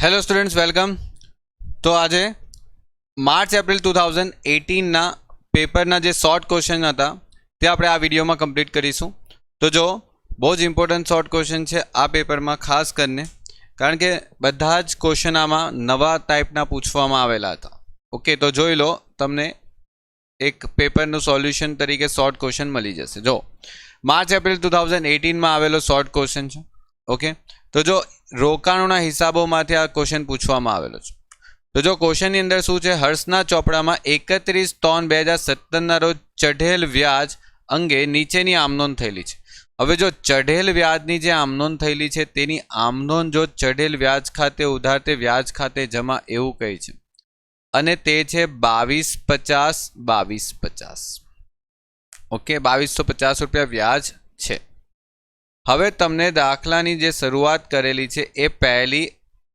Hello students, welcome. तो आज March April 2018 पेपरना जे शॉर्ट क्वेश्चन था ते આપણે આ વિડીયોમાં કમ્પ્લીટ કરીશું। તો જો બહુ જ ઇમ્પોર્ટન્ટ શોર્ટ ક્વેશ્ચન છે આ પેપરમાં, ખાસ કરીને કારણ કે બધા જ ક્વેશ્ચન આમાં નવા ટાઈપના પૂછવામાં આવેલા હતા। ઓકે, તો જોઈ લો, તમને એક પેપરનું સોલ્યુશન તરીકે શોર્ટ ક્વેશ્ચન મળી જશે। જો માર્ચ એપ્રિલ 2018 માં આવેલો શોર્ટ ક્વેશ્ચન છે। ઓકે, તો જો રોકાણોના હિસાબોમાંથી આ ક્વેશ્ચન પૂછવામાં આવેલો છે। તો જો ક્વેશ્ચનની અંદર શું છે, હર્ષના ચોપડામાં 31/3/2017 રોજ ચઢેલ વ્યાજ અંગે નીચેની આમનોંધ થયેલી છે। હવે જો ચઢેલ વ્યાજની જે આમનોંધ થયેલી છે તેની આમનોંધ જો ચઢેલ વ્યાજ ખાતે ઉધાર તે વ્યાજ ખાતે જમા એવું કહે છે, અને તે છે 2250 ઓકે, 2250 રૂપિયા વ્યાજ છે। હવે તમને દાખલાની જે શરૂઆત કરેલી છે એ 1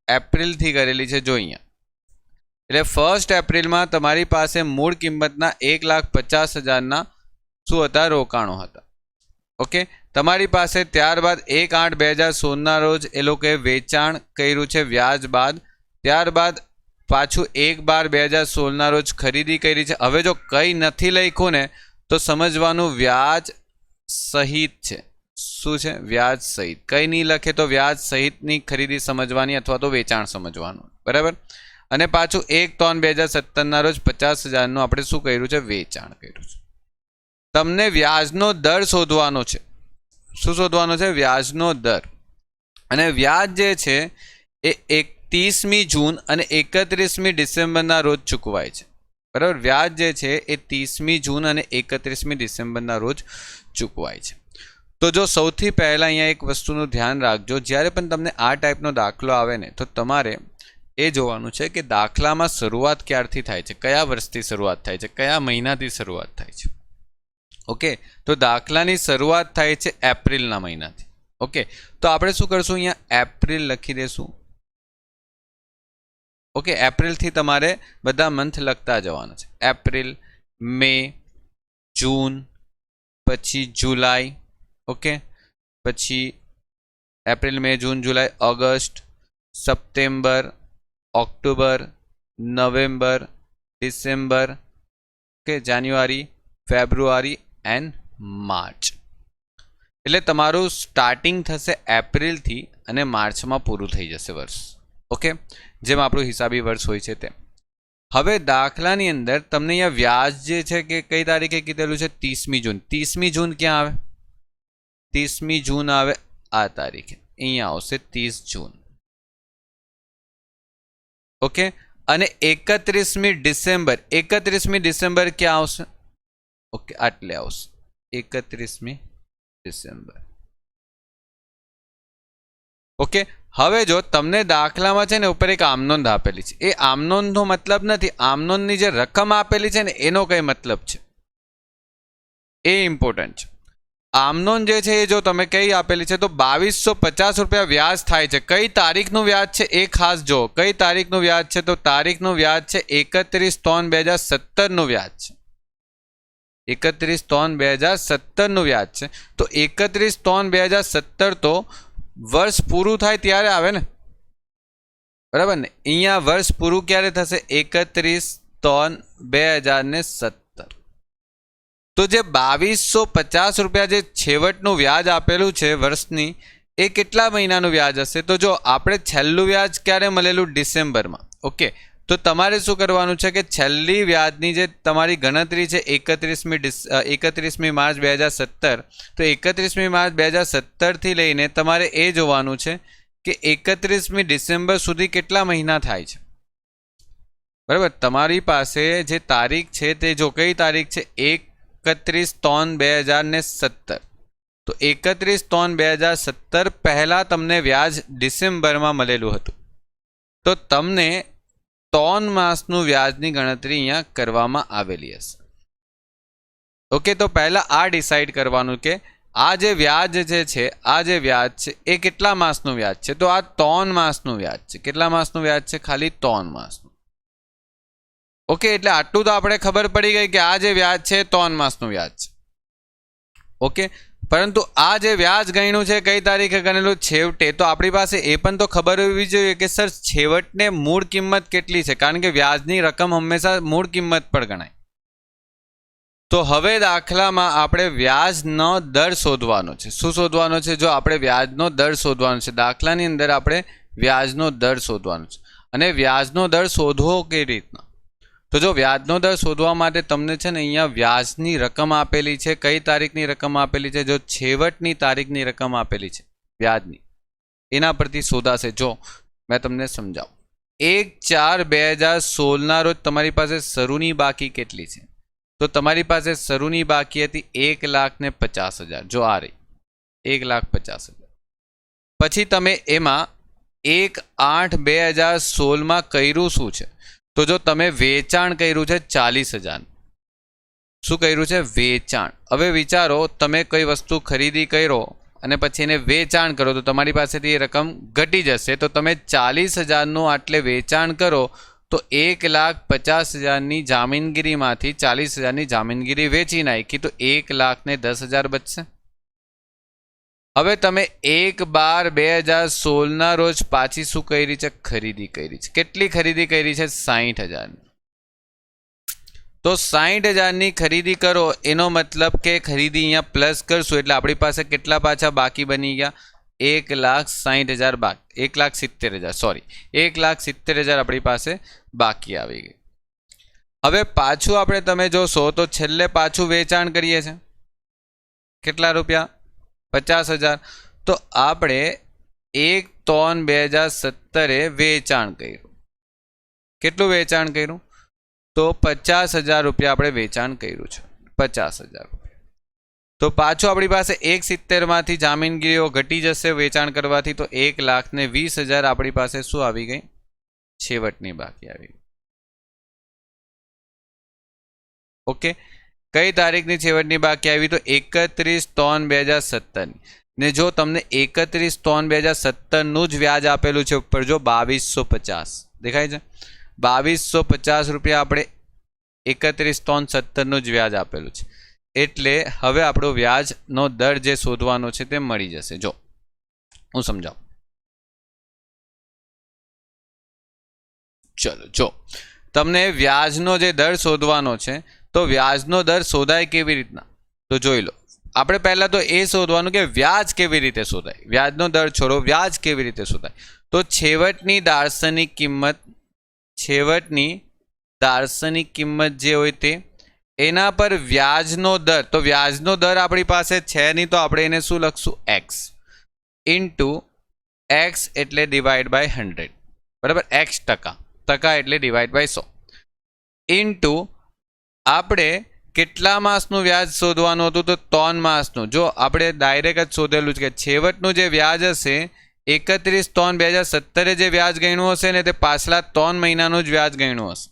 એપ્રિલથી કરેલી છે। જો અહીંયા એટલે 1 એપ્રિલમાં તમારી પાસે મૂળ કિંમતના 1,50,000ના શું હતા, રોકાણો હતા। ઓકે, તમારી પાસે ત્યારબાદ 1/8/2016ના રોજ એ લોકોએ વેચાણ કર્યું છે વ્યાજ બાદ, ત્યારબાદ પાછું 1/12/2016ના રોજ ખરીદી કરી છે। હવે જો કંઈ નથી લખ્યું ને તો સમજવાનું વ્યાજ સહિત છે। શું છે? વ્યાજ સહિત। કંઈ નહીં લખે તો વ્યાજ સહિતની ખરીદી સમજવાની અથવા તો વેચાણ સમજવાનું, બરાબર। અને પાછું 1/3/2017ના રોજ 50,000નું આપણે શું કર્યું છે, વેચાણ કર્યું છે। તમને વ્યાજનો દર શોધવાનો છે। શું શોધવાનો છે? વ્યાજનો દર। અને વ્યાજ જે છે એ 31મી જૂન અને 31મી ડિસેમ્બરના રોજ ચૂકવાય છે, બરાબર। વ્યાજ જે છે એ 30મી જૂન અને 31મી ડિસેમ્બરના રોજ ચૂકવાય છે। તો જો સૌથી પહેલાં અહીંયા એક વસ્તુનું ધ્યાન રાખજો, જ્યારે પણ તમને આ ટાઈપનો દાખલો આવે ને તો તમારે એ જોવાનું છે કે દાખલામાં શરૂઆત ક્યારથી થાય છે, કયા વર્ષથી શરૂઆત થાય છે, કયા મહિનાથી શરૂઆત થાય છે। ઓકે, તો દાખલાની શરૂઆત થાય છે એપ્રિલના મહિનાથી। ઓકે, તો આપણે શું કરશું, અહીંયા એપ્રિલ લખી દઈશું। ઓકે, એપ્રિલથી તમારે બધા મંથ લખતા જવાના છે। એપ્રિલ, મે, જૂન, પછી જુલાઈ, ઓકે, પછી એપ્રિલ, મે, જૂન, જુલાઈ, August, September, October, November, December, okay, જાન્યુઆરી, ફેબ્રુઆરી એન્ડ માર્ચ। એટલે તમારું સ્ટાર્ટિંગ થશે એપ્રિલથી અને માર્ચમાં પૂરું થઈ જશે વર્ષ। ઓકે, જેમ આપણું હિસાબી વર્ષ હોય છે તેમ। હવે દાખલાની અંદર તમને અહીંયા વ્યાજ જે છે કે કઈ તારીખે કીધેલું છે, 30મી જૂન। 30મી જૂન ક્યાં આવે? 30મી જૂન આવે આ તારીખે, અહીંયા આવશે 30 જૂન। ઓકે, અને 31મી ડિસેમ્બર, 31મી ડિસેમ્બર ક્યાં આવશે? ઓકે, આટલે આવશે 31મી ડિસેમ્બર। ઓકે, હવે જો તમને દાખલામાં છે ને ઉપર એક આમનોંધ આપેલી છે, એ આમનોંધનો મતલબ નથી, આમનોંધની જે રકમ આપેલી છે ને એનો કઈ મતલબ છે, એ ઇમ્પોર્ટન્ટ છે। આમનોંધ જે છે એ જો તમે કઈ આપેલી છે તો 2250 રૂપિયા વ્યાજ થાય છે। કઈ તારીખનું વ્યાજ છે એ ખાસ જો, કઈ તારીખનું વ્યાજ છે તો તારીખનું વ્યાજ છે 31/3/2017નું વ્યાજ છે। 31/3/2017નું વ્યાજ છે। તો 31/3/2017 તો વર્ષ પૂરું થાય ત્યારે આવે ને, બરાબર ને। અહીંયા વર્ષ પૂરું ક્યારે થશે? 31/3/2017। તો જે 2250 રૂપિયા જે છેવટનું વ્યાજ આપેલું છે વર્ષની, એ કેટલા મહિનાનું વ્યાજ હશે? તો જો આપણે છેલ્લું વ્યાજ ક્યારે મળેલું? ડિસેમ્બરમાં। ઓકે, તો તમારે શું કરવાનું છે કે છેલ્લી વ્યાજની જે તમારી ગણતરી છે 31મી માર્ચ 2017, તો 31મી માર્ચ 2017થી લઈને તમારે એ જોવાનું છે કે 31મી ડિસેમ્બર સુધી કેટલા મહિના થાય છે, બરાબર। તમારી પાસે જે તારીખ છે તે જો કઈ તારીખ છે, 31/3/2017, તો 31/3/2017 પહેલાં તમને વ્યાજ ડિસેમ્બરમાં મળેલું હતું, તો તમને 3 માસનું વ્યાજની ગણતરી અહીંયા કરવામાં આવેલી હશે। ઓકે, તો પહેલાં આ ડિસાઇડ કરવાનું કે આ જે વ્યાજ જે છે, આ જે વ્યાજ છે એ કેટલા માસનું વ્યાજ છે? તો આ 3 માસનું વ્યાજ છે। કેટલા માસનું વ્યાજ છે? ખાલી 3 માસનું। ઓકે, એટલે આટલું તો આપણે ખબર પડી ગઈ કે આ જે વ્યાજ છે 3 માસનું વ્યાજ છે। ઓકે, પરંતુ આ જે વ્યાજ ગણ્યું છે કઈ તારીખે ગણેલું છેવટે, તો આપણી પાસે એ પણ તો ખબર હોવી જોઈએ કે સર છેવટને મૂળ કિંમત કેટલી છે, કારણ કે વ્યાજની રકમ હંમેશા મૂળ કિંમત પર ગણાય. તો હવે દાખલામાં આપણે વ્યાજનો દર શોધવાનો છે. શું શોધવાનો છે? જો આપણે વ્યાજનો દર શોધવાનો છે. દાખલાની અંદર આપણે વ્યાજનો દર શોધવાનો છે. અને વ્યાજનો દર શોધવો કેવી રીતના? તો જો વ્યાજનો દર શોધવા માટે તમને છે ને અહીંયા વ્યાજની રકમ આપેલી છે. કઈ તારીખની રકમ આપેલી છે? જો છેવટની તારીખની રકમ આપેલી છે વ્યાજની, એના પરથી શોધાશે. જો મેં તમને સમજાવું. 1/4/2016 રોજ તમારી પાસે શરૂની બાકી કેટલી છે? તો તમારી પાસે શરૂની બાકી હતી 1,50,000. જો આ રહી 1,50,000. પછી તમે એમાં 1/8/2016 કર્યું શું છે? તો જો તમે વેચાણ કર્યું છે 40,000. શું કર્યું છે? વેચાણ. હવે વિચારો, તમે કોઈ વસ્તુ ખરીદી કર્યો અને પછી એને વેચાણ કરો તો તમારી પાસેથી એ રકમ ઘટી જશે. તો તમે 40,000નું આટલે વેચાણ કરો તો 1,50,000ની જામીનગીરીમાંથી 40,000ની જામીનગીરી વેચી નાખી તો 1,10,000 બચશે. હવે તમે 1/12/2016 રોજ પાછી શું કરી છે? ખરીદી કરી છે. કેટલી ખરીદી કરી છે? 60,000. તો 60,000ની ખરીદી કરો, એનો મતલબ કે ખરીદી અહીંયા પ્લસ કરશું એટલે આપણી પાસે કેટલા પાછા બાકી બની ગયા? 1,60,000 બાકી, 1,70,000 સોરી 1,70,000 આપણી પાસે બાકી આવી ગઈ. હવે પાછું આપણે તમે જોશો તો છેલ્લે પાછું વેચાણ કરીએ છીએ કેટલા રૂપિયા? 50,000. તો આપણે 1/3/2017 વેચાણ કર્યું. કેટલું વેચાણ કર્યું? તો 50,000 રૂપિયા આપણે વેચાણ કર્યું છે. 50,000 રૂપિયા. તો પાછું આપણી પાસે 1,70,000માંથી જામીનગીરીઓ ઘટી જશે વેચાણ કરવાથી. તો 1,20,000 આપણી પાસે શું આવી ગઈ? છેવટની બાકી આવી ગઈ. ઓકે, કઈ તારીખની છેવટની બાકી આવી? તો 31/3/2017. ને જો તમને 31/3/2017નું જ વ્યાજ આપેલું છે ઉપર, જો 2250 દેખાય છે, 2250 રૂપિયા આપણે 31/3/17નું જ વ્યાજ આપેલું છે. એટલે હવે આપણો વ્યાજનો દર જે શોધવાનો છે તે મળી જશે. જો હું સમજાવું. ચલો, જો તમને વ્યાજનો જે દર શોધવાનો છે તો વ્યાજનો દર શોધાય કેવી રીતના? તો જોઈ લો. આપણે પહેલાં તો એ શોધવાનું કે વ્યાજ કેવી રીતે શોધાય. વ્યાજનો દર છોડો, વ્યાજ કેવી રીતે શોધાય? તો છેવટની દાર્શનિક કિંમત જે હોય તે, એના પર વ્યાજનો દર. તો વ્યાજનો દર આપણી પાસે છે નહીં તો આપણે એને શું લખશું? એક્સ ઇન્ટુ એક્સ એટલે ડિવાઈડ બાય 100. બરાબર? એક્સ ટકા એટલે ડિવાઈડ બાય 100 ઇન્ટુ આપણે કેટલા માસનું વ્યાજ શોધવાનું હતું? તો 3 માસનું. જો આપણે ડાયરેક્ટ જ શોધેલું છે કે છેવટનું જે વ્યાજ હશે 31/3/2017 જે વ્યાજ ગણ્યું હશે ને તે પાછલા 3 મહિનાનું જ વ્યાજ ગણ્યું હશે.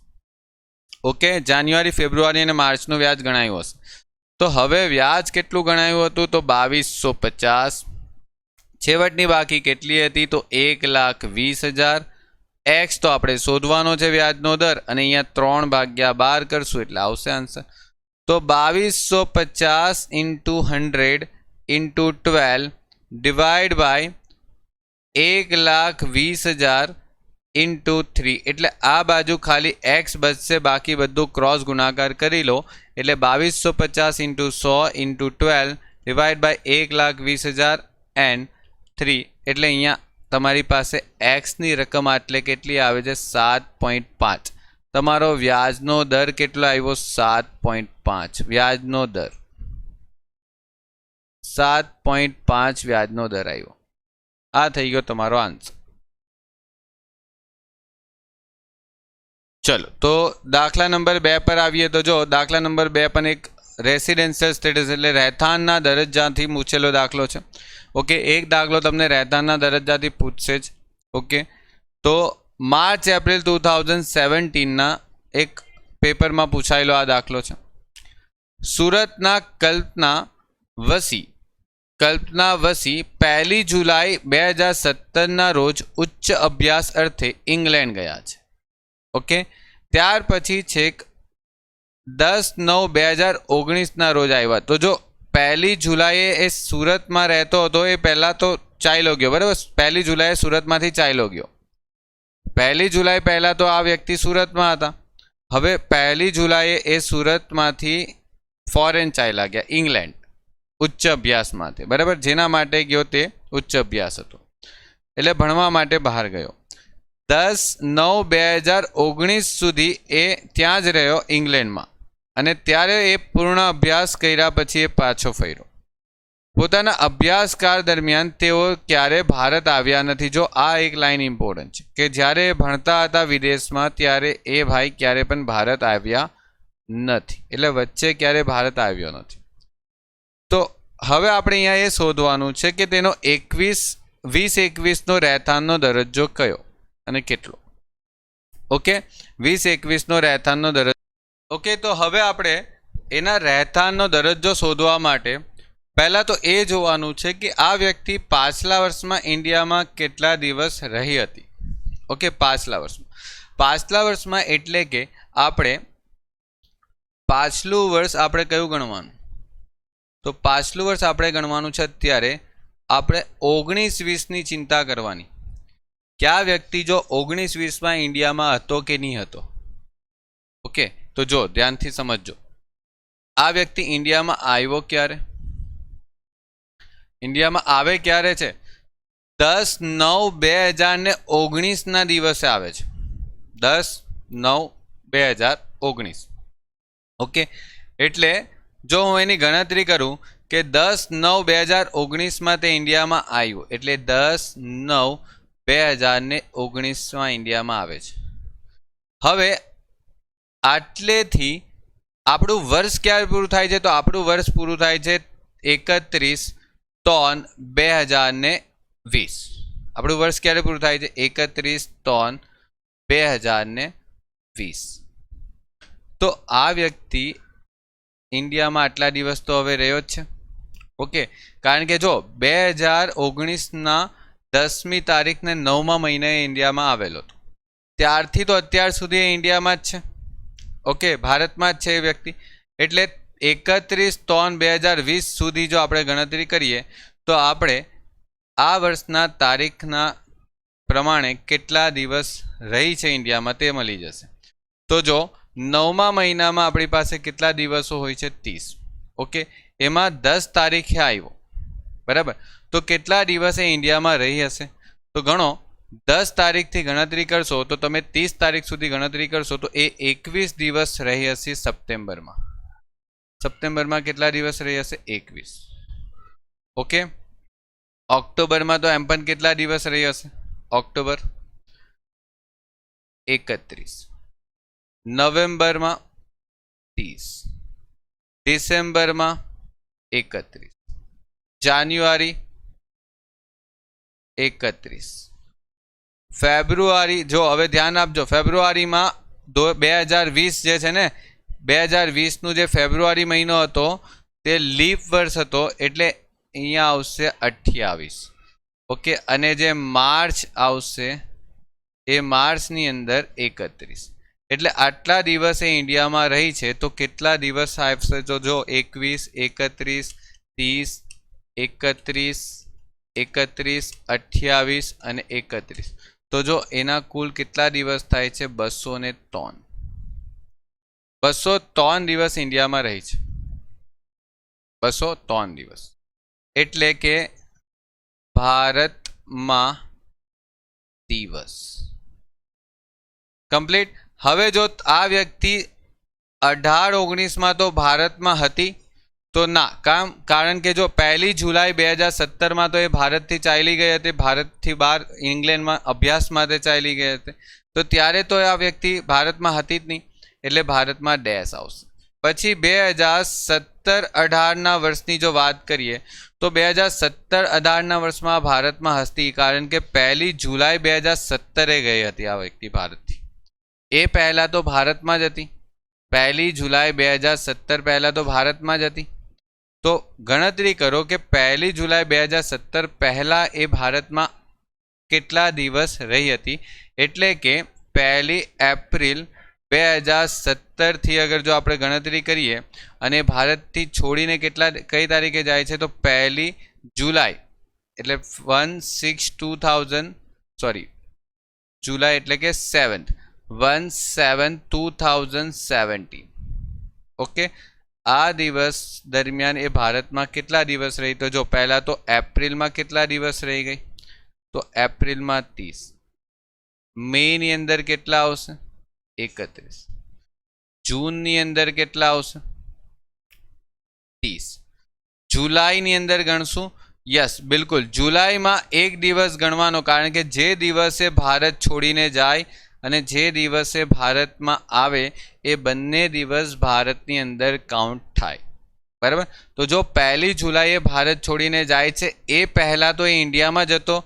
ઓકે, જાન્યુઆરી, ફેબ્રુઆરી અને માર્ચનું વ્યાજ ગણાયું હશે. તો હવે વ્યાજ કેટલું ગણાયું હતું? તો 2250. છેવટની બાકી કેટલી હતી? તો 1,20,000. એક્સ તો આપણે શોધવાનો છે વ્યાજનો દર, અને અહીંયા 3/12 કરશું એટલે આવશે આન્સર. તો 2250 into 100 into 12 divide by 1,20,000 into 3. એટલે આ બાજુ ખાલી એક્સ બચશે, બાકી બધું ક્રોસ ગુણાકાર કરી લો એટલે 2250 into 100 into 12 divide by 1,20,000 and 3. એટલે અહીંયા તમારી પાસે એક્સની રકમ એટલે કેટલી આવે છે? 7.5. તમારો વ્યાજનો દર કેટલો આવ્યો? 7.5 વ્યાજનો દર. 7.5 વ્યાજનો દર આવ્યો. આ થઈ ગયો તમારો આન્સર. ચલો, તો દાખલા નંબર 2 પર આવીએ. તો જો દાખલા નંબર 2 પણ એક રેસિડેન્શિયલ સ્ટેટસ એટલે રહેઠાણના દરજ્જાથી પૂછેલો દાખલો છે. ઓકે, એક દાખલો તમને રહેઠાણના દરજ્જાથી પૂછશે જ. ઓકે, તો માર્ચ એપ્રિલ 2017ના એક પેપરમાં પૂછાયેલો આ દાખલો છે. સુરતના કલ્પના વસી 1 જુલાઈ 2017ના રોજ ઉચ્ચ અભ્યાસ અર્થે ઇંગ્લેન્ડ ગયા છે. ઓકે, ત્યાર પછી છેક 10/9/2019ના રોજ આવ્યા. તો જો પહેલી જુલાઈએ એ સુરતમાં રહેતો હતો, એ પહેલાં તો ચાલ્યો ગયો, બરાબર. પહેલી જુલાઈએ સુરતમાંથી ચાલ્યો ગયો. પહેલી જુલાઈ પહેલાં તો આ વ્યક્તિ સુરતમાં હતા. હવે પહેલી જુલાઈએ એ સુરતમાંથી ફોરેન ચાલ્યા ગયા, ઇંગ્લેન્ડ, ઉચ્ચ અભ્યાસ માટે, બરાબર. જેના માટે ગયો તે ઉચ્ચ અભ્યાસ હતો, એટલે ભણવા માટે બહાર ગયો. 10/9/2019 સુધી એ ત્યાં જ રહ્યો ઇંગ્લેન્ડમાં, અને ત્યારે એ પૂર્ણ અભ્યાસ કર્યા પછી એ પાછો ફર્યો. પોતાના અભ્યાસકાળ દરમિયાન તેઓ ક્યારે ભારત આવ્યા નથી. જો આ એક લાઈન ઇમ્પોર્ટન્ટ છે કે જ્યારે ભણતા હતા વિદેશમાં ત્યારે એ ભાઈ ક્યારે પણ ભારત આવ્યા નથી, એટલે વચ્ચે ક્યારે ભારત આવ્યો નથી. તો હવે આપણે અહીંયા એ શોધવાનું છે કે તેનો 2021નો રહેઠાણનો દરજ્જો કયો અને કેટલો. ઓકે, 2021નો રહેઠાણનો દરજ્જો. ઓકે, તો હવે આપણે એના રહેઠાણનો દરજ્જો શોધવા માટે પહેલાં તો એ જોવાનું છે કે આ વ્યક્તિ પાછલા વર્ષમાં ઇન્ડિયામાં કેટલા દિવસ રહી હતી. ઓકે, પાછલા વર્ષમાં એટલે કે આપણે પાછલું વર્ષ આપણે કયું ગણવાનું? તો પાછલું વર્ષ આપણે ગણવાનું છે. અત્યારે આપણે 19-20ની ચિંતા કરવાની કે આ વ્યક્તિ જો 19-20માં ઇન્ડિયામાં હતો કે નહીં હતો. ઓકે, તો જો ધ્યાનથી સમજજો, આ વ્યક્તિ ઇન્ડિયામાં આવ્યો ક્યારે? ઇન્ડિયામાં આવે ક્યારે છે? 10/9/2019ના દિવસે આવે છે. 10/9/2019. ઓકે, એટલે જો હું એની ગણતરી કરું કે 10/9/2019માં તે ઇન્ડિયામાં આવ્યું, એટલે 10/9/2019માં ઇન્ડિયામાં આવે છે. હવે આટલેથી આપણું વર્ષ ક્યારે પૂરું થાય છે? તો આપણું વર્ષ પૂરું થાય છે 31/3/2020. આપણું વર્ષ ક્યારે પૂરું થાય છે? 31/3/2020. તો આ વ્યક્તિ ઇન્ડિયામાં આટલા દિવસ તો હવે રહ્યો જ છે. ઓકે, કારણ કે જો 2019ના 10મી તારીખને 9મા મહિને ઇન્ડિયામાં આવેલો હતો, ત્યારથી તો અત્યાર સુધી ઇન્ડિયામાં જ છે. ઓકે, ભારતમાં જ છે એ વ્યક્તિ. એટલે 31/3/2020 સુધી જો આપણે ગણતરી કરીએ તો આપણે આ વર્ષના તારીખના પ્રમાણે કેટલા દિવસ રહી છે ઇન્ડિયામાં તે મળી જશે. તો જો 9મા મહિનામાં આપણી પાસે કેટલા દિવસો હોય છે? 30. ઓકે, એમાં 10 તારીખે આવ્યો, બરાબર. તો કેટલા દિવસે ઇન્ડિયામાં રહી હશે? તો ગણો, 10 તારીખથી ગણતરી કરશો તો તમે 30 તારીખ સુધી ગણતરી કરશો તો એ 21 દિવસ રહી હશે સપ્ટેમ્બરમાં. સપ્ટેમ્બરમાં કેટલા દિવસ રહી હશે? 21. ઓકે, ઓક્ટોબરમાં તો એમ પણ કેટલા દિવસ રહી હશે? ઓક્ટોબર 31. નવેમ્બરમાં 30. ડિસેમ્બરમાં 31. જાન્યુઆરી 31. ફેબ્રુઆરી, જો હવે ધ્યાન આપજો, ફેબ્રુઆરીમાં 2020 જે છે ને, 2020નું જે ફેબ્રુઆરી મહિનો હતો તે લીપ વર્ષ હતો, એટલે અહીંયા આવશે 28. ઓકે, અને જે માર્ચ આવશે એ માર્ચની અંદર 31. એટલે આટલા દિવસે ઇન્ડિયામાં રહી છે. તો કેટલા દિવસ આવશે? તો જો 21, 31, 30, 31, 31, 28 અને 31. તો જો એના કુલ કેટલા દિવસ થાય છે? 203. 203 દિવસ ઇન્ડિયામાં રહી છે. 203 દિવસ, એટલે કે ભારતમાં દિવસ કમ્પ્લીટ. હવે જો આ વ્યક્તિ 18-19માં તો ભારતમાં હતી તો ના, કારણ કે જો 1 જુલાઈ 2017માં તો એ ભારતથી ચાલી ગઈ હતી, ભારતથી બહાર ઇંગ્લેન્ડમાં અભ્યાસ માટે ચાલી ગઈ હતી. તો ત્યારે તો આ વ્યક્તિ ભારતમાં હતી જ નહીં, એટલે ભારતમાં ડેશ આવશે. પછી 2017-18ના વર્ષની જો વાત કરીએ તો 2017-18ના વર્ષમાં ભારતમાં હતી, કારણ કે 1 જુલાઈ 2017 ગઈ હતી આ વ્યક્તિ ભારતથી. એ પહેલાં તો ભારતમાં જ હતી. 1 જુલાઈ 2017 પહેલાં તો ભારતમાં જ હતી. તો ગણતરી કરો કે 1 જુલાઈ 2017 પહેલાં એ ભારતમાં કેટલા દિવસ રહી હતી. એટલે કે 1 એપ્રિલ 2017 अगर जो આપણે ગણતરી કરીએ અને ભારતથી છોડીને કઈ તારીખે જાય છે તો 1 જુલાઈ એટલે 1/6/2000 સોરી જુલાઈ એટલે કે 7th 1/7/2017 ઓકે આ દિવસ દરમિયાન એ ભારતમાં કેટલા દિવસ રહી તો જો પહેલા તો એપ્રિલમાં કેટલા દિવસ રહી ગઈ તો એપ્રિલમાં 30 મે ની અંદર કેટલા આવશે 31 જૂનની અંદર કેટલા આવશે 30 જુલાઈની અંદર ગણશું યસ બિલકુલ જુલાઈમાં એક દિવસ ગણવાનો કારણ કે જે દિવસે ભારત છોડીને જાય અને જે દિવસે ભારતમાં આવે એ બંને દિવસ ભારતની અંદર કાઉન્ટ થાય બરાબર તો જો 1 જુલાઈએ ભારત છોડીને જાય છે એ પહેલાં તો એ ઇન્ડિયામાં જ હતો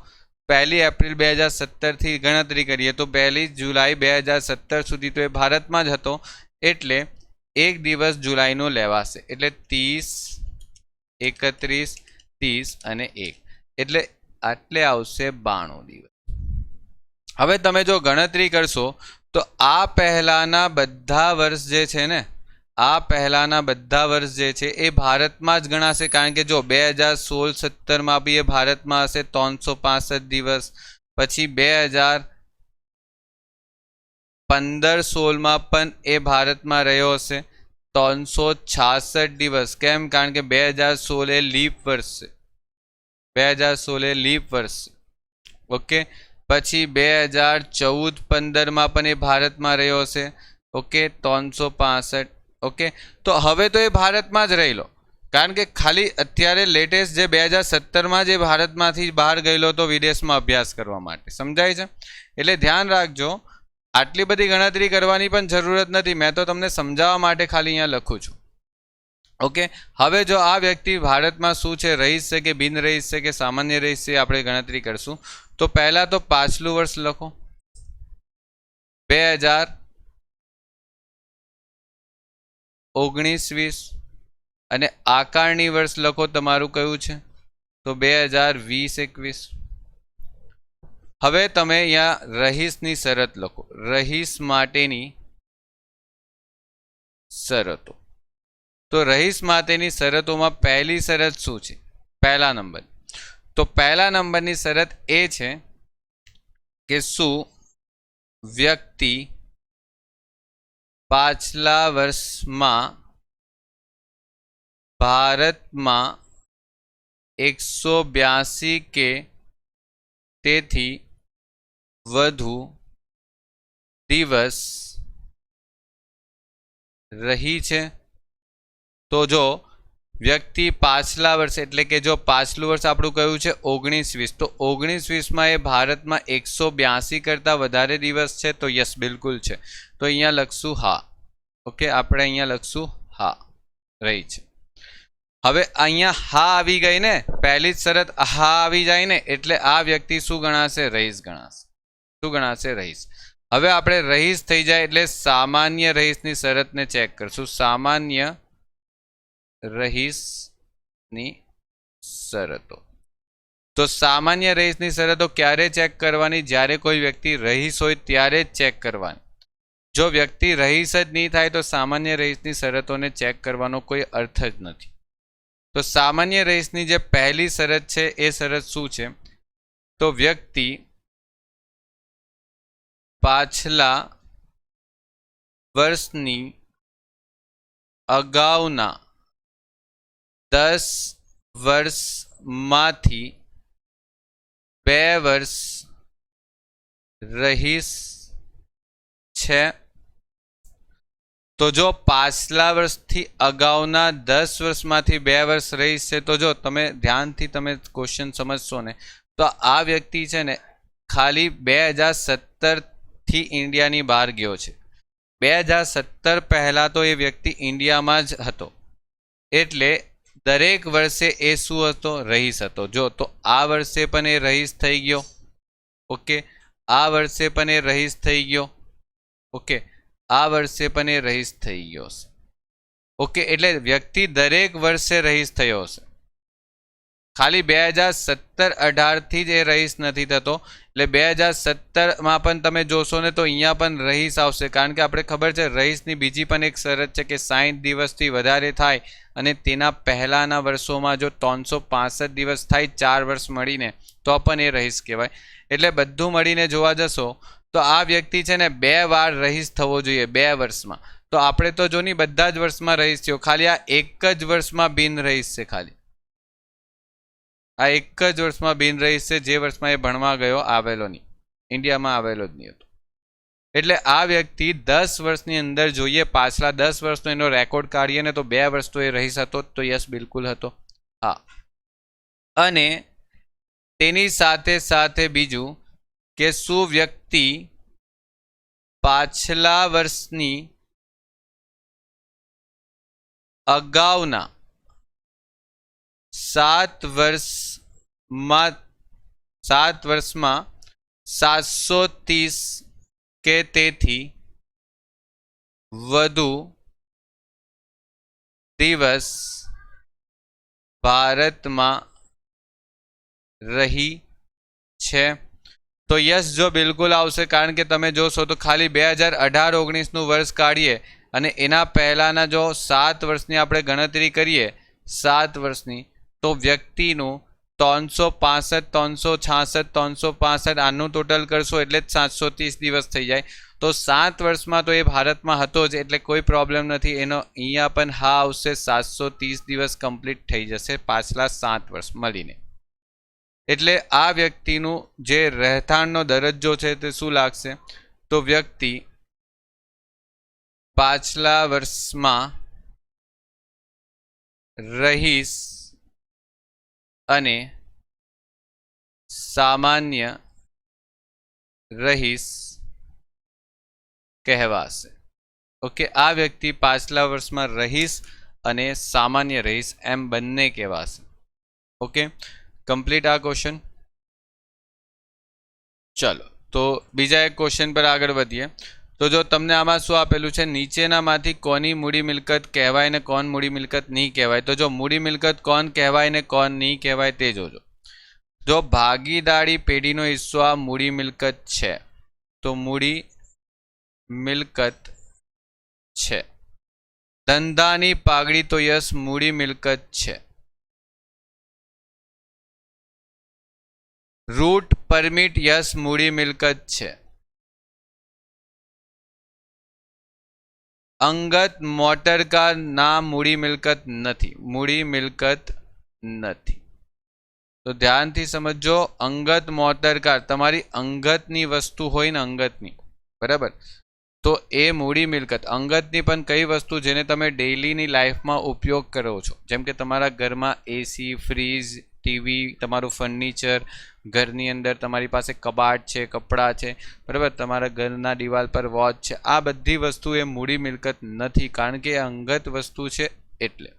1 એપ્રિલ 2017 થી ગણતરી કરીએ તો 1 જુલાઈ 2017 સુધી તો એ ભારતમાં જ હતો એટલે એક દિવસ જુલાઈનો લેવાશે એટલે 30 31 30 અને 1 એટલે આટલે આવશે 92 દિવસ હવે તમે જો ગણતરી કરશો તો આ પહેલાના બધા વર્ષ જે છે ને આ પહેલાના બધા વર્ષ જે છે એ ભારતમાં જ ગણાશે કારણ કે જો 2016-17માં બી એ ભારતમાં હશે 365 દિવસ પછી 2015-16માં પણ એ ભારતમાં રહ્યો હશે 366 દિવસ કેમ કારણ કે 2016 એ લીપ વર્ષ છે 2016 એ લીપ વર્ષ ઓકે પછી 2014-15માં પણ એ ભારતમાં રહ્યો હશે ઓકે 365 ઓકે તો હવે તો એ ભારતમાં જ રહેલો કારણ કે ખાલી અત્યારે લેટેસ્ટ જે 2017માં જે ભારતમાંથી બહાર ગયેલો તો વિદેશમાં અભ્યાસ કરવા માટે સમજાય છે એટલે ધ્યાન રાખજો આટલી બધી ગણતરી કરવાની પણ જરૂરત નથી મેં તો તમને સમજાવવા માટે ખાલી અહીંયા લખું છું ઓકે હવે જો આ વ્યક્તિ ભારતમાં શું છે રહીશ છે કે બિન રહીશ છે કે સામાન્ય રહીશ છે આપણે ગણતરી કરશું તો પહેલા તો પાછલું વર્ષ લખો 2019-20 અને આકારણી વર્ષ લખો તમારું કયું છે તો 2020-21 હવે તમે અહીંયા રહીશની શરત લખો રહીશ માટેની શરતો તો રહીશ માટેની શરતોમાં પહેલી શરત શું છે પહેલા નંબર તો પહેલા નંબરની શરત એ છે કે શું વ્યક્તિ પાછલા વર્ષમાં ભારતમાં 182 કે તેથી વધુ દિવસ રહી છે તો જો વ્યક્તિ પાછલા વર્ષ એટલે કે જો પાછલું વર્ષ આપણું કયું છે 19-20 તો 19-20માં એ ભારતમાં 182 કરતાં વધારે દિવસ છે તો યસ બિલકુલ છે તો અહીંયા લખશું હા ઓકે આપણે અહીંયા લખશું હા રહી છે હવે અહીંયા હા આવી ગઈ ને પહેલી જ શરત હા આવી જાય ને એટલે આ વ્યક્તિ શું ગણાશે રહીશ ગણાશે શું ગણાશે રહીશ હવે આપણે રહીશ થઈ જાય એટલે સામાન્ય રહીશની શરતને ચેક કરશું સામાન્ય રહીશની શરતો તો સામાન્ય રહીશની શરતો ક્યારે ચેક કરવાની જ્યારે કોઈ વ્યક્તિ રહીશ હોય ત્યારે જ ચેક કરવાની જો વ્યક્તિ રહીશ જ નહીં થાય તો સામાન્ય રહીશની શરતોને ચેક કરવાનો કોઈ અર્થ જ નથી તો સામાન્ય રહીશની જે પહેલી શરત છે એ શરત શું છે તો વ્યક્તિ પાછલા વર્ષની અગાઉના 10 વર્ષમાંથી 2 વર્ષ રહીશ છે તો જો પાછલા વર્ષથી અગાઉના 10 વર્ષમાંથી 2 વર્ષ રહીશ છે તો જો તમે ધ્યાનથી તમે ક્વેશ્ચન સમજશો ને તો આ વ્યક્તિ છે ને ખાલી 2017થી ઇન્ડિયાની બહાર ગયો છે 2017 પહેલાં તો એ વ્યક્તિ ઇન્ડિયામાં જ હતો એટલે દરેક વર્ષે એ શું હતો રહીશ હતો જો તો આ વર્ષે પણ એ રહીશ થઈ ગયો ઓકે આ વર્ષે પણ એ રહીશ થઈ ગયો ઓકે આ વર્ષે પણ એ રહીશ થઈ ગયો છે ઓકે એટલે વ્યક્તિ દરેક વર્ષે રહીશ થયો હશે ખાલી 2017-18 થી જ એ રહીશ નથી થતો. એટલે 2017માં પણ તમે જોશો ને તો અહીંયા પણ રહીશ આવશે, કારણ કે આપણે ખબર છે રહીશની બીજી પણ એક શરત છે કે 60 દિવસથી વધારે થાય અને તેના પહેલાંના વર્ષોમાં જો 365 દિવસ થાય 4 વર્ષ મળીને તો પણ એ રહીશ કહેવાય. એટલે બધું મળીને જોવા જશો તો આ વ્યક્તિ છે ને 2 વાર રહીશ થવો જોઈએ 2 વર્ષમાં. તો આપણે તો જો નહીં બધા જ વર્ષમાં રહીશ થયો, ખાલી આ એક જ વર્ષમાં બિન રહીશ છે. ખાલી આ એક જ વર્ષમાં બિન રહીશ છે, જે વર્ષમાં એ ભણવા ગયો આવેલો નહીં, ઇન્ડિયામાં આવેલો જ નહીં હતો. એટલે આ વ્યક્તિ 10 વર્ષની અંદર જોઈએ પાછલા 10 વર્ષનો એનો રેકોર્ડ કાઢીએ ને તો 2 વર્ષ તો એ રહીશ હતો, તો યસ બિલકુલ હતો. હા, અને તેની સાથે સાથે બીજું કે શું વ્યક્તિ પાછલા વર્ષની અગાઉના 7 વર્ષમાં 730 કે તેથી વધુ દિવસ ભારતમાં રહી છે? તો યસ જો બિલકુલ આવશે, કારણ કે તમે જોશો તો ખાલી 2018-19નું વર્ષ કાઢીએ અને એના પહેલાંના જો 7 વર્ષની આપણે ગણતરી કરીએ 7 વર્ષની, તો વ્યક્તિનું 365 366 365 આનું ટોટલ કરશો એટલે જ 730 દિવસ થઈ જાય. તો 7 વર્ષમાં તો એ ભારતમાં હતો જ, એટલે કોઈ પ્રોબ્લેમ નથી. એનો અહીંયા પણ હા આવશે, 730 દિવસ કમ્પ્લીટ થઈ જશે પાછલા 7 વર્ષ મળીને. એટલે આ વ્યક્તિનું જે રહેઠાણનો દરજ્જો છે તે શું લાગશે? તો વ્યક્તિ પાછલા વર્ષમાં રહીશ અને સામાન્ય રહીશ કહેવાશે. ઓકે, આ વ્યક્તિ પાછલા વર્ષમાં રહીશ અને સામાન્ય રહીશ એમ બંને કહેવાશે. ઓકે, કમ્પ્લીટ આ ક્વેશ્ચન. ચલો તો બીજા એક ક્વેશ્ચન પર આગળ વધીએ. તો જો તમને આમાં શું આપેલું છે, નીચેનામાંથી કોની મૂડી મિલકત કહેવાય ને કોણ મૂડી મિલકત નહીં કહેવાય? તો જો મૂડી મિલકત કોણ કહેવાય ને કોણ નહીં કહેવાય તે જોજો. જો ભાગીદારી પેઢીનો હિસ્સો આ મૂડી મિલકત છે તો મૂડી મિલકત છે. ધંધાની પાઘડી તો યસ મૂડી મિલકત છે. રૂટ પરમિટ યસ મૂડી મિલકત છે. અંગત મોટર કાર ના મૂડી મિલકત નથી, મૂડી મિલકત નથી. તો ધ્યાનથી સમજો, અંગત મોટર કાર તમારી અંગતની વસ્તુ હોય ને અંગતની, બરાબર, તો એ મૂડી મિલકત. અંગતની પણ કઈ વસ્તુ જેને તમે ડેઈલીની લાઈફમાં ઉપયોગ કરો છો, જેમ કે તમારા ઘરમાં એસી, ફ્રીજ, ટીવી, તમારું ફર્નિચર, ઘરની અંદર તમારી પાસે કબાટ છે, કપડાં છે, બરાબર, તમારા ઘરના દિવાલ પર વોચ છે, આ બધી વસ્તુ એ મૂડી મિલકત નથી, કારણ કે એ અંગત વસ્તુ છે. એટલે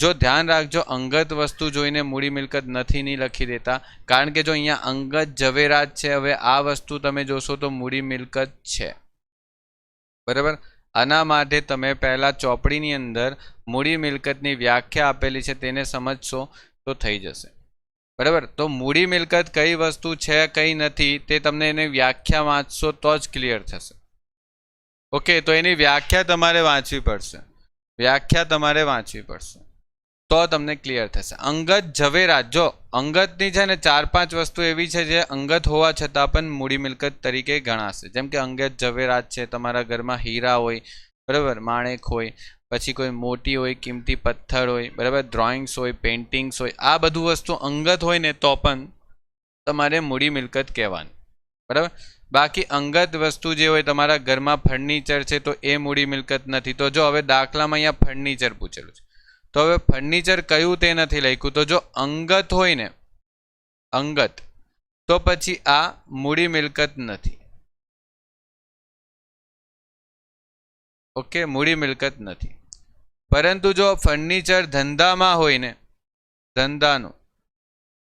જો ધ્યાન રાખજો, અંગત વસ્તુ જોઈને મૂડી મિલકત નથી નહીં લખી દેતા, કારણ કે જો અહીંયા અંગત ઝવેરાત છે, હવે આ વસ્તુ તમે જોશો તો મૂડી મિલકત છે, બરાબર. આના માટે તમે પહેલા ચોપડીની અંદર મૂડી મિલકતની વ્યાખ્યા આપેલી છે તેને સમજશો તો થઈ જશે, બરાબર. તો મૂડી મિલકત કઈ વસ્તુ છે કઈ નથી તે તમને એની વ્યાખ્યા વાંચશો તો જ ક્લિયર થશે. ઓકે, તો એની વ્યાખ્યા તમારે વાંચવી પડશે, વ્યાખ્યા તમારે વાંચવી પડશે તો તમને ક્લિયર થશે. અંગત ઝવેરાત, જો અંગતની છે ને 4-5 વસ્તુ એવી છે જે અંગત હોવા છતાં પણ મૂડી મિલકત તરીકે ગણાશે. જેમ કે અંગત ઝવેરાત છે, તમારા ઘરમાં હીરા હોય, બરાબર, માણેક હોય, પછી કોઈ મોટી હોય કિંમતી પથ્થર હોય, બરાબર, ડ્રોઈંગ્સ હોય, પેઇન્ટિંગ્સ હોય, આ બધું વસ્તુ અંગત હોય ને તો પણ તમારે મૂડી મિલકત કહેવાની, બરાબર. બાકી અંગત વસ્તુ જે હોય તમારા ઘરમાં ફર્નિચર છે તો એ મૂડી મિલકત નથી. તો જો હવે દાખલામાં અહીંયા ફર્નિચર પૂછેલું છે, તો હવે ફર્નિચર કયું તે નથી લખ્યું, તો જો અંગત હોય ને અંગત તો પછી આ મૂડી મિલકત નથી. ઓકે, મૂડી મિલકત નથી. પરંતુ જો ફર્નિચર ધંધામાં હોય ને ધંધાનું,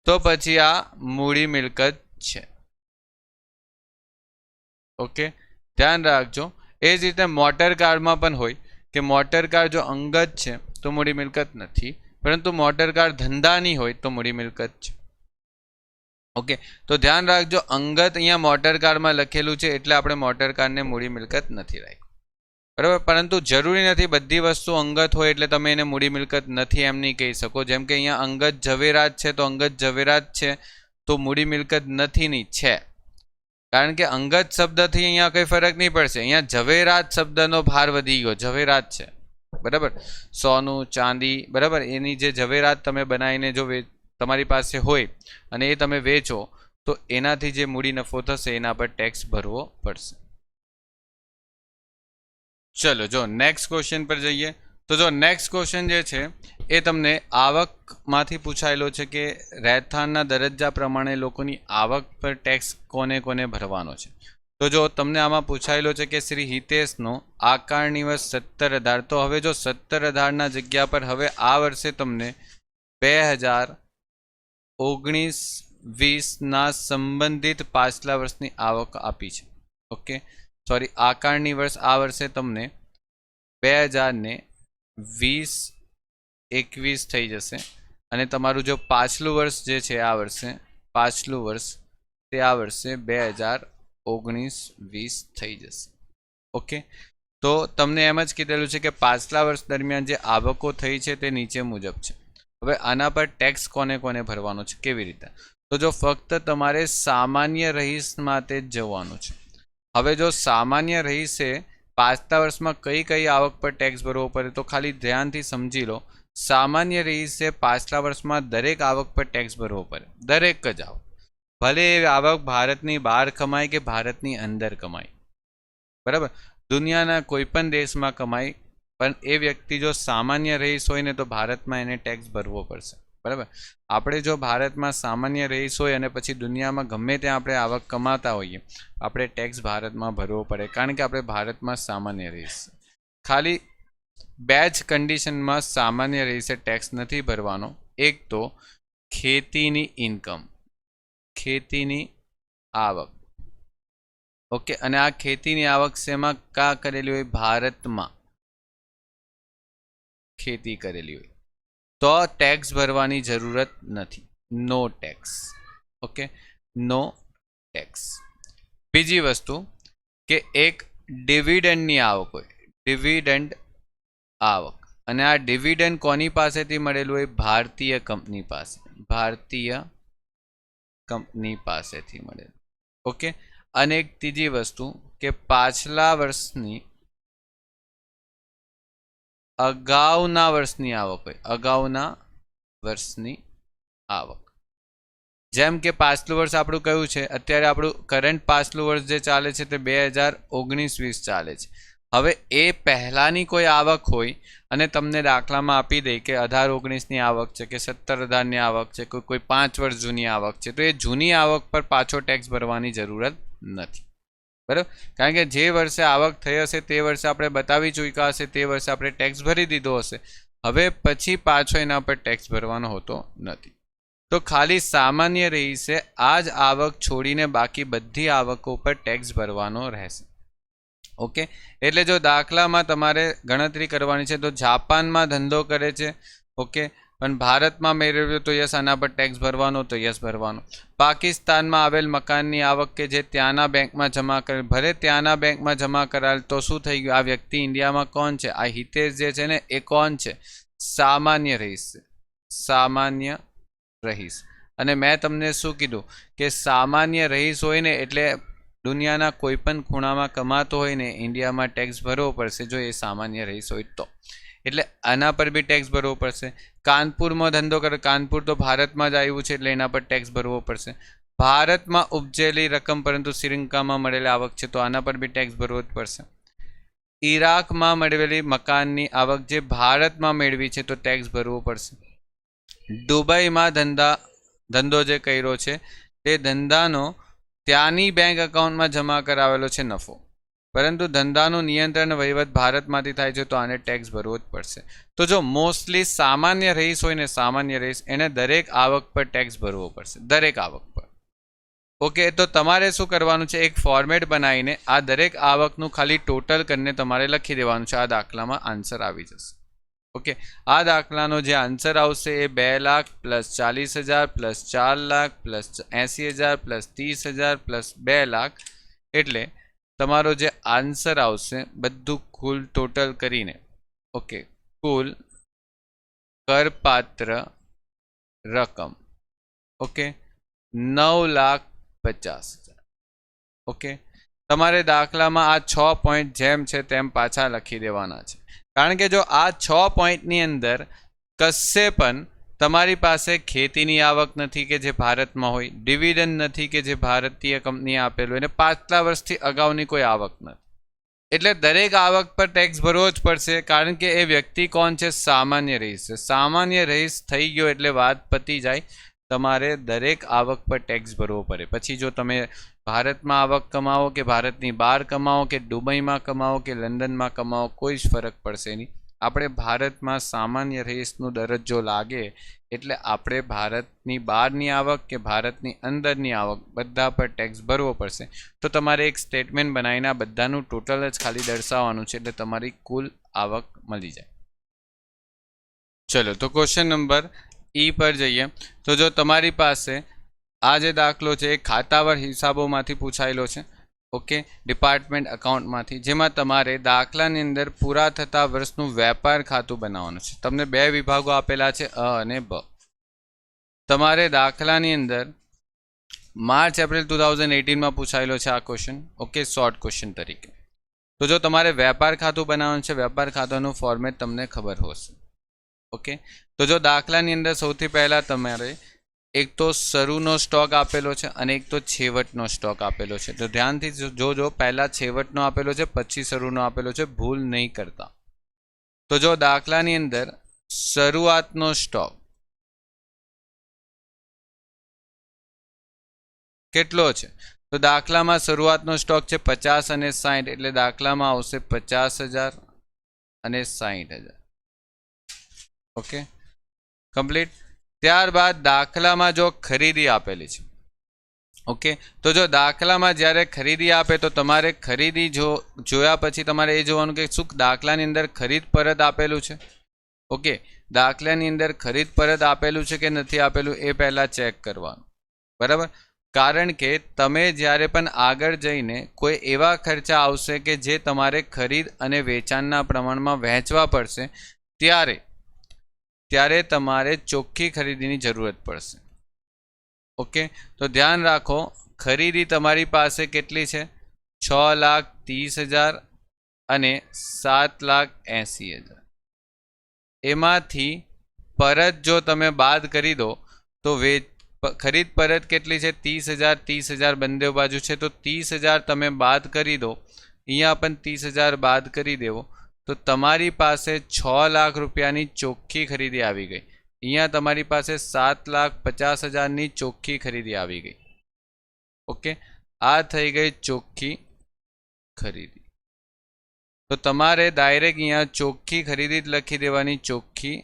તો પછી આ મૂડી મિલકત છે. ઓકે, ધ્યાન રાખજો. એ જ રીતે મોટર કારમાં પણ હોય કે મોટર કાર જો અંગત છે તો મૂડી મિલકત નથી, પરંતુ મોટરકાર ધંધાની હોય તો મૂડી મિલકત છે. ઓકે, તો ધ્યાન રાખજો, અંગત અહીંયા મોટરકારમાં લખેલું છે એટલે આપણે મોટરકારને મૂડી મિલકત નથી રાખ્યું, બરાબર. પરંતુ જરૂરી નથી બધી વસ્તુ અંગત હોય એટલે તમે એને મૂડી મિલકત નથી એમ નહીં કહી શકો. જેમ કે અહીંયા અંગત ઝવેરાત છે તો અંગત ઝવેરાત છે તો મૂડી મિલકત નથીની છે, કારણ કે અંગત શબ્દથી અહીંયા કંઈ ફરક નહીં પડશે. અહીંયા ઝવેરાત શબ્દનો ભાર વધી ગયો, ઝવેરાત છે, બરાબર. સોનું ચાંદી, બરાબર, એની જે ઝવેરાત તમે બનાવીને જો તમારી પાસે હોય અને એ તમે વેચો તો એનાથી જે મૂડી નફો થશે એના પર ટેક્સ ભરવો પડશે. ચલો જો નેક્સ્ટ ક્વેશ્ચન પર જઈએ. તો જો નેક્સ્ટ ક્વેશ્ચન જે છે એ તમને આવકમાંથી પૂછાયેલો છે કે રહેઠાણના દરજ્જા પ્રમાણે લોકોની આવક પર ટેક્સ કોને કોને ભરવાનો છે. તો જો તમને આમાં પૂછાયેલો છે કે શ્રી હિતેશનો આકારણી વર્ષ 17,000, તો હવે જો 17,000ના જગ્યા પર હવે આ વર્ષે તમને 2019-20ના સંબંધિત પાછલા વર્ષની આવક આપી છે. ઓકે, સોરી, આકારણી વર્ષ આ વર્ષે તમને 2020-21 થઈ જશે અને તમારું જો પાછલું વર્ષ જે છે આ વર્ષે પાછલું વર્ષ તે આ વર્ષે 2019-20 થઈ જશે. ઓકે, તો તમને એમ જ કીધેલું છે કે પાછલા વર્ષ દરમિયાન જે આવકો થઈ છે તે નીચે મુજબ છે. હવે આના પર ટેક્સ કોને કોને ભરવાનો છે, કેવી રીતે? તો જો ફક્ત તમારે સામાન્ય રહીશ માટે જ જવાનું છે. હવે જો સામાન્ય રહીશે પાછલા વર્ષમાં કઈ કઈ આવક પર ટેક્સ ભરવો પડે તો ખાલી ધ્યાનથી સમજી લો. સામાન્ય રહીશે પાછલા વર્ષમાં દરેક આવક પર ટેક્સ ભરવો પડે, દરેક જ આવક, ભલે એ આવક ભારતની બહાર કમાય કે ભારતની અંદર કમાય, બરાબર, દુનિયાના કોઈ પણ દેશમાં કમાય, પણ એ વ્યક્તિ જો સામાન્ય રહીશ હોય ને તો ભારતમાં એને ટેક્સ ભરવો પડશે, બરાબર. આપણે જો ભારતમાં સામાન્ય રહીશ હોય અને પછી દુનિયામાં ગમે ત્યાં આપણે આવક કમાતા હોઈએ, આપણે ટેક્સ ભારતમાં ભરવો પડે, કારણ કે આપણે ભારતમાં સામાન્ય રહીશ. ખાલી બે જ કન્ડિશનમાં સામાન્ય રહીશે ટેક્સ નથી ભરવાનો. એક તો ખેતીની ઇન્કમ, ખેતીની આવક. ઓકે, અને આ ખેતીની આવક શેમાં કા કરેલી હોય? ભારતમાં ખેતી કરેલી હોય તો ટેક્સ ભરવાની જરૂરત નથી, નો ટેક્સ. ઓકે, નો ટેક્સ. બીજી વસ્તુ કે એક ડિવિડન્ડની આવક હોય, ડિવિડન્ડ આવક, અને આ ડિવિડન્ડ કોની પાસેથી મળેલું હોય? ભારતીય કંપની પાસે, ભારતીય કંપની પાસેથી મળેલું. ઓકે, અને એક ત્રીજી વસ્તુ કે પાછલા વર્ષની અગાઉના વર્ષની આવક હોય, અગાઉના વર્ષની આવક. જેમ કે પાછલું વર્ષ આપણું કયું છે? અત્યારે આપણું કરંટ પાછલું વર્ષ જે ચાલે છે તે 2019-20 ચાલે છે. હવે એ પહેલાંની કોઈ આવક હોય અને તમને દાખલામાં આપી દે કે 18-19ની આવક છે કે 17,000ની આવક છે, કોઈ 5 વર્ષ જૂની આવક છે, તો એ જૂની આવક પર પાછો ટેક્સ ભરવાની જરૂરત નથી, બરાબર. કારણ કે જે વર્ષે આવક થઈ હશે તે વર્ષે આપણે બતાવી ચૂક્યા હશે, તે વર્ષે આપણે ટેક્સ ભરી દીધો હશે. હવે પછી પાછો એના પર ટેક્સ ભરવાનો હોતો નથી. તો ખાલી સામાન્ય રહીશે આ જ આવક છોડીને બાકી બધી આવકો પર ટેક્સ ભરવાનો રહેશે. ઓકે, એટલે જો દાખલામાં તમારે ગણતરી કરવાની છે તો જાપાનમાં ધંધો કરે છે, ઓકે, પણ ભારતમાં મેળવ્યો તો યસ આના પર ટેક્સ ભરવાનો, તો યસ ભરવાનો. પાકિસ્તાનમાં આવેલ મકાનની આવક કે જે ત્યાંના બેંકમાં જમા કરે, ભલે ત્યાંના બેંકમાં જમા કરાયેલ, તો શું થઈ ગયું? આ વ્યક્તિ ઇન્ડિયામાં કોણ છે? આ હિતેશ જે છે ને એ કોણ છે? સામાન્ય રહીશ છે, સામાન્ય રહીશ. અને મેં તમને શું કીધું કે સામાન્ય રહીશ હોય ને એટલે દુનિયાના કોઈ પણ ખૂણામાં કમાતો હોય ને ઇન્ડિયામાં ટેક્સ ભરવો પડશે જો એ સામાન્ય રહીશ હોય તો. એટલે આના પર બી ટેક્સ ભરવો પડશે. કાનપુરમાં ધંધો કરે, કાનપુર તો ભારતમાં જ આવ્યું છે એટલે એના પર ટેક્સ ભરવો પડશે. ભારતમાં ઉપજેલી રકમ પરંતુ શ્રીલંકામાં મળેલી આવક છે તો આના પર બી ટેક્સ ભરવો જ પડશે. ઈરાકમાં મેળવેલી મકાનની આવક જે ભારતમાં મેળવી છે તો ટેક્સ ભરવો પડશે. દુબઈમાં ધંધો જે કર્યો છે તે ધંધાનો ત્યાંની બેંક એકાઉન્ટમાં જમા કરાવેલો છે નફો, પરંતુ ધંધાનું નિયંત્રણ વહીવટ ભારતમાંથી થાય છે તો આને ટેક્સ ભરવો જ પડશે. તો જો મોસ્ટલી સામાન્ય રહીશ હોય ને, સામાન્ય રહીશ, એને દરેક આવક પર ટેક્સ ભરવો પડશે, દરેક આવક પર. ઓકે, તો તમારે શું કરવાનું છે? એક ફોર્મેટ બનાવીને આ દરેક આવકનું ખાલી ટોટલ કરીને તમારે લખી દેવાનું છે. આ દાખલામાં આન્સર આવી જશે. ઓકે, આ દાખલાનો જે આન્સર આવશે એ 2 lakh plus 40,000 plus 4 lakh plus 80,000 plus 30,000 plus 2 lakh, એટલે તમારો જે આન્સર આવશે બધું કુલ ટોટલ કરીને, ઓકે, કુલ કરપાત્ર રકમ, ઓકે, 9,50,000. ઓકે, તમારે દાખલામાં આ 6 પોઈન્ટ જેમ છે તેમ પાછા લખી દેવાના છે, કારણ કે જો આ 6 પોઈન્ટની અંદર કશે પણ તમારી પાસે ખેતીની આવક નથી કે જે ભારતમાં હોય, ડિવિડન્ડ નથી કે જે ભારતીય કંપનીએ આપેલું, અને પાછલા વર્ષથી અગાઉની કોઈ આવક નથી, એટલે દરેક આવક પર ટેક્સ ભરવો જ પડશે, કારણ કે એ વ્યક્તિ કોણ છે? સામાન્ય રહીશ છે. સામાન્ય રહીશ થઈ ગયો એટલે વાત પતી જાય, તમારે દરેક આવક પર ટેક્સ ભરવો પડે. પછી જો તમે ભારતમાં આવક કમાવો કે ભારતની બહાર કમાવો કે દુબઈમાં કમાવો કે લંડનમાં કમાવો, કોઈ જ ફરક પડશે નહીં. આપણે ભારતમાં સામાન્ય રહીશનો દરજ્જો લાગે એટલે આપણે ભારતની બહારની આવક કે ભારતની અંદરની આવક બધા પર ટેક્સ ભરવો પડશે. તો તમારે એક સ્ટેટમેન્ટ બનાવીને આ બધાનું ટોટલ જ ખાલી દર્શાવવાનું છે, એટલે તમારી કુલ આવક મળી જાય. ચલો, તો ક્વેશ્ચન નંબર ઈ પર જઈએ. તો જો તમારી પાસે આ જે દાખલો છે એ ખાતાવાર હિસાબોમાંથી પૂછાયેલો છે, ઓકે, ડિપાર્ટમેન્ટ અકાઉન્ટમાંથી, જેમાં તમારે દાખલાની અંદર પૂરા થતા વર્ષનું વેપાર ખાતું બનાવવાનું છે. તમને 2 વિભાગો આપેલા છે, અ અને બ. તમારે દાખલાની અંદર માર્ચ એપ્રિલ 2018માં પૂછાયેલો છે આ ક્વેશ્ચન, ઓકે, શોર્ટ ક્વેશ્ચન તરીકે. તો જો તમારે વેપાર ખાતું બનાવવાનું છે, વેપાર ખાતાનું ફોર્મેટ તમને ખબર હશે, ઓકે. તો જો દાખલાની અંદર સૌથી પહેલાં તમારે એક તો શરૂનો સ્ટોક આપેલો છે અને એક તો છેવટનો સ્ટોક આપેલો છે. તો ધ્યાનથી જોજો, પહેલાં છેવટનો આપેલો છે પછી શરૂનો આપેલો છે, ભૂલ નહીં કરતા. તો જો દાખલાની અંદર શરૂઆતનો સ્ટોક કેટલો છે? તો દાખલામાં શરૂઆતનો સ્ટોક છે 50 અને 60, એટલે દાખલામાં આવશે 50,000 અને 60,000. Okay, complete. ત્યારબાદ દાખલામાં જો ખરીદી આપેલી છે, ઓકે, તો જો દાખલામાં જ્યારે ખરીદી આપે તો તમારે ખરીદી જોયા પછી તમારે એ જોવાનું કે શું દાખલાની અંદર ખરીદ પરત આપેલું છે, ઓકે, દાખલાની અંદર ખરીદ પરત આપેલું છે કે નથી આપેલું એ પહેલાં ચેક કરવાનું, બરાબર. કારણ કે તમે જ્યારે પણ આગળ જઈને કોઈ એવા ખર્ચા આવશે કે જે તમારે ખરીદ અને વેચાણના પ્રમાણમાં વહેંચવા પડશે, ત્યારે તમારે ચોખ્ખી ખરીદીની જરૂરત પડશે. ઓકે, તો ધ્યાન રાખો, ખરીદી તમારી પાસે કેટલી છે? 6,30,000 અને 7,80,000. એમાંથી પરત જો તમે બાદ કરી દો તો ખરીદ પરત કેટલી છે? 30,000 30,000 બંને બાજુ છે, તો 30,000 તમે બાદ કરી દો, અહીંયા પણ 30,000 બાદ કરી દેવો, તો તમારી પાસે 6 લાખ રૂપિયાની ચોખ્ખી ખરીદી આવી ગઈ. અહીંયા તમારી પાસે 7,50,000ની ચોખ્ખી ખરીદી આવી ગઈ. ઓકે, આ થઈ ગઈ ચોખ્ખી ખરીદી. તો તમારે ડાયરેક્ટ અહીંયા ચોખ્ખી ખરીદી જ લખી દેવાની. ચોખ્ખી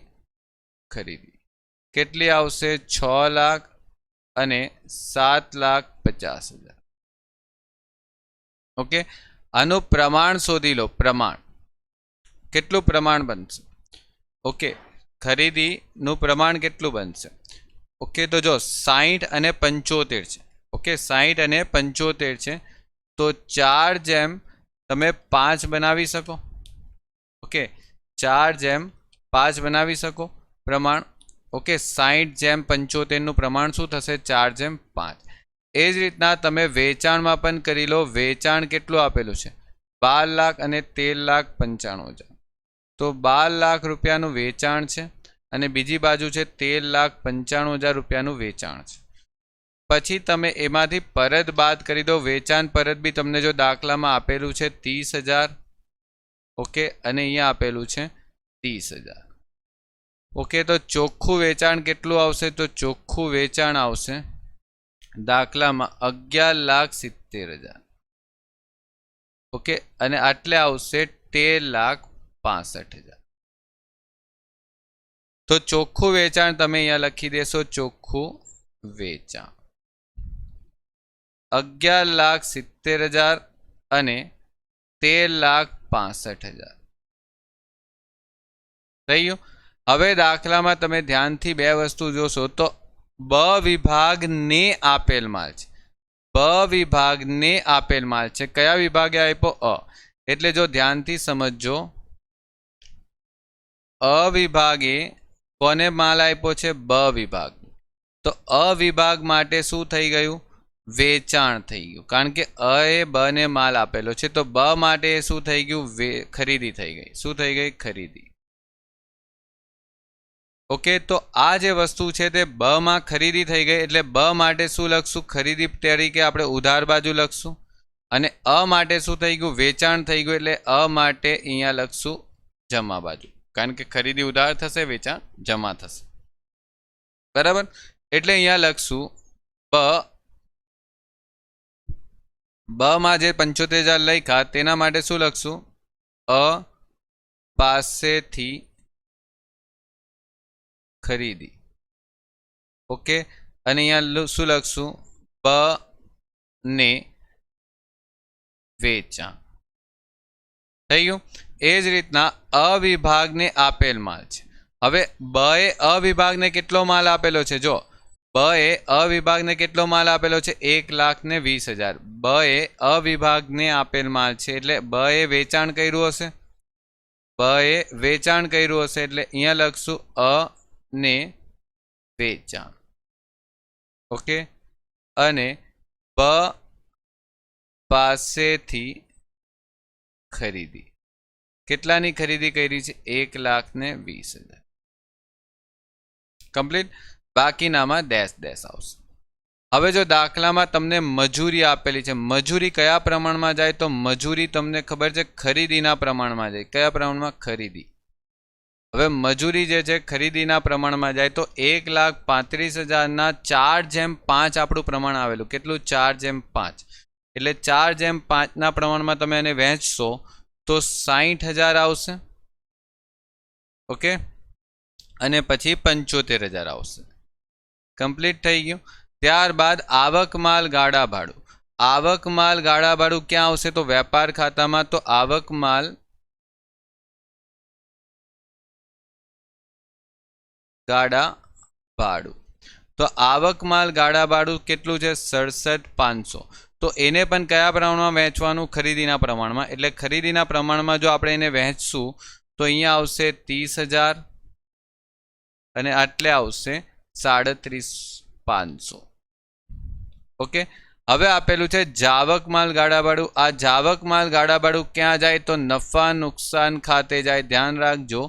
ખરીદી કેટલી આવશે? 6 લાખ અને 7,50,000. ઓકે, આનું પ્રમાણ શોધી લો. પ્રમાણ કેટલું પ્રમાણ બનશે? ઓકે, ખરીદીનું પ્રમાણ કેટલું બનશે? ઓકે, તો જો 60 અને 75 છે, ઓકે, 60 અને 75 છે, તો 4:5 બનાવી શકો, ઓકે, 4:5 બનાવી શકો પ્રમાણ, ઓકે. 60:75નું પ્રમાણ શું થશે? 4:5. એ જ રીતના તમે વેચાણમાં પણ કરી લો. વેચાણ કેટલું આપેલું છે? 12 લાખ અને 13,95,000. તો 12 લાખ રૂપિયાનું વેચાણ છે અને બીજી બાજુ છે 13,95,000 રૂપિયાનું વેચાણ છે. પછી તમે એમાંથી પરત બાદ કરી દો. વેચાણ પરત બી તમને જો દાખલામાં આપેલું છે 30,000, ઓકે, અને અહીંયા આપેલું છે 30,000. ઓકે, તો ચોખ્ખું વેચાણ કેટલું આવશે? તો ચોખ્ખું વેચાણ આવશે દાખલામાં 11,70,000. ઓકે, અને આટલે આવશે 13,65,000. તો ચોખ્ખું વેચાણ તમે અહીંયા લખી દેશો. ચોખ્ખું વેચાણ 11,70,000 અને 13,65,000. થઈ ગયું. હવે દાખલામાં તમે ધ્યાનથી બે વસ્તુ જોશો તો બ વિભાગને આપેલ માલ છે. બ વિભાગને આપેલ માલ છે. કયા વિભાગે આપ્યો? અ. એટલે જો ધ્યાનથી સમજજો, અ વિભાગે કોને માલ આપ્યો છે? બ વિભાગ. તો અ વિભાગ માટે શું થઈ ગયું? વેચાણ થઈ ગયું, કારણ કે અ એ બ ને માલ આપેલો છે. તો બ માટે શું થઈ ગયું? ખરીદી થઈ ગઈ. શું થઈ ગઈ? ખરીદી. ઓકે, તો આ જે વસ્તુ છે તે બ માં ખરીદી થઈ ગઈ, એટલે બ માટે શું લખશું? ખરીદી તરીકે આપણે ઉધાર બાજુ લખશું. અને અ માટે શું થઈ ગયું? વેચાણ થઈ ગયું, એટલે અ માટે અહીંયા લખશું જમા બાજુ, કારણ કે ખરીદી ઉધાર થશે, વેચાણ જમા થશે. બરાબર. એટલે અહીંયા લખશું બ માં જે 75,000 લખ્યા તેના માટે શું લખશું? અ પાસેથી ખરીદી. ઓકે, અને અહીંયા શું લખશું? બ ને વેચાણ. થઈ ગયું. એ જ રીતના અ વિભાગને આપેલ માલ છે. હવે બ એ અ વિભાગને કેટલો માલ આપેલો છે? જો બ એ અ વિભાગને કેટલો માલ આપેલો છે? 1,20,000. બ એ અ વિભાગને આપેલ માલ છે, એટલે બ એ વેચાણ કર્યું હશે. બ એ વેચાણ કર્યું હશે, એટલે અહીંયા લખશું અ ને વેચાણ. ઓકે, અને બ પાસેથી ખરીદી. કેટલાની ખરીદી કરી છે? 1,20,000. કમ્પ્લીટ. બાકીનામાં ડેશ ડેશ આવશે. હવે જો દાખલામાં તમને મજૂરી આપેલી છે, મજૂરી કયા પ્રમાણમાં જાય? તો મજૂરી તમને ખબર છે ખરીદીના પ્રમાણમાં જાય. કયા પ્રમાણમાં? ખરીદી. હવે મજૂરી જે છે ખરીદીના પ્રમાણમાં જાય, તો 1,35,000 4/5 આપણું પ્રમાણ આવેલું. કેટલું? 4/5. એટલે 4/5 પ્રમાણમાં તમે એને વહેંચશો તો 60,000 આવશે. ઓકે, અને પછી 75,000 આવશે. કમ્પ્લીટ થઈ ગયું. ત્યારબાદ આવક માલ ગાડા ભાડું. આવક માલ ગાડા ભાડું ક્યાં આવશે? તો વેપાર ખાતામાં. તો આવક માલ ગાડા ભાડું. તો આવક માલ ગાડા ભાડું કેટલું છે? 67,500. તો એને પણ કયા પ્રમાણમાં વહેંચવાનું? ખરીદીના પ્રમાણમાં. એટલે ખરીદીના પ્રમાણમાં જો આપણે એને વહેંચશું તો અહીંયા આવશે 30,000 અને આટલે આવશે 37,500. ઓકે, હવે આપેલું છે જાવક માલ ગાડા ભાડું. આ જાવક માલ ગાડા ભાડું ક્યાં જાય? તો નફા નુકસાન ખાતે જાય. ધ્યાન રાખજો,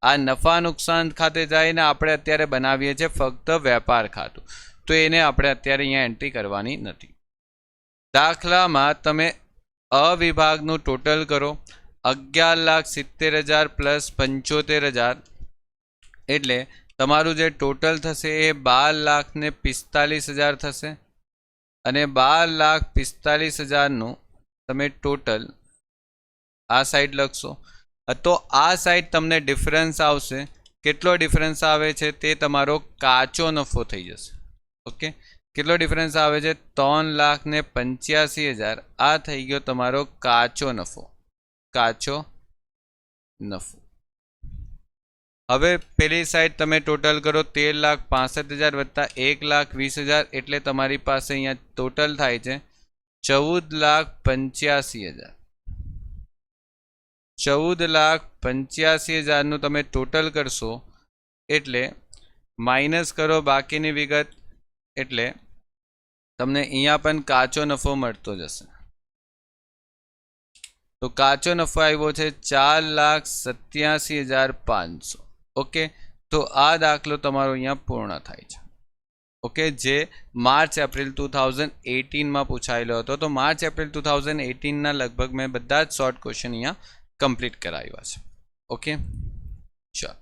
આ નફા નુકસાન ખાતે જાય ને આપણે અત્યારે બનાવીએ છીએ ફક્ત વેપાર ખાતું, તો એને આપણે અત્યારે અહીંયા એન્ટ્રી કરવાની નથી. દાખલામાં તમે અ વિભાગનું ટોટલ કરો. 11,70,000 પ્લસ 75,000, એટલે તમારું જે ટોટલ થશે એ 12,45,000 થશે. અને 12,45,000નું તમે ટોટલ આ સાઈડ લખશો. તો આ સાઈડ તમને ડિફરન્સ આવશે. કેટલો ડિફરન્સ આવે છે? તે તમારો કાચો નફો થઈ જશે. ઓકે, કેટલો ડિફરન્સ આવે છે? 3,85,000. આ થઈ ગયો તમારો કાચો નફો. કાચો નફો. હવે પેલી સાઈડ તમે ટોટલ કરો. 13,65,000 વત્તા 1,20,000, એટલે તમારી પાસે અહીંયા ટોટલ થાય છે 14,85,000. 14,85,000નું તમે ટોટલ કરશો એટલે માઇનસ કરો બાકીની વિગત, એટલે તમને અહીંયા પણ કાચો નફો મળતો જશે. તો કાચો નફો આવ્યો છે 4,87,500. ઓકે, તો આ દાખલો તમારો અહીંયા પૂર્ણ થાય છે. ઓકે, જે માર્ચ એપ્રિલ 2018માં પૂછાયેલો હતો. તો માર્ચ એપ્રિલ 2018ના લગભગ મેં બધા જ શોર્ટ ક્વેશ્ચન અહીંયા કમ્પ્લીટ કરાવ્યા છે. ઓકે, ચાલો.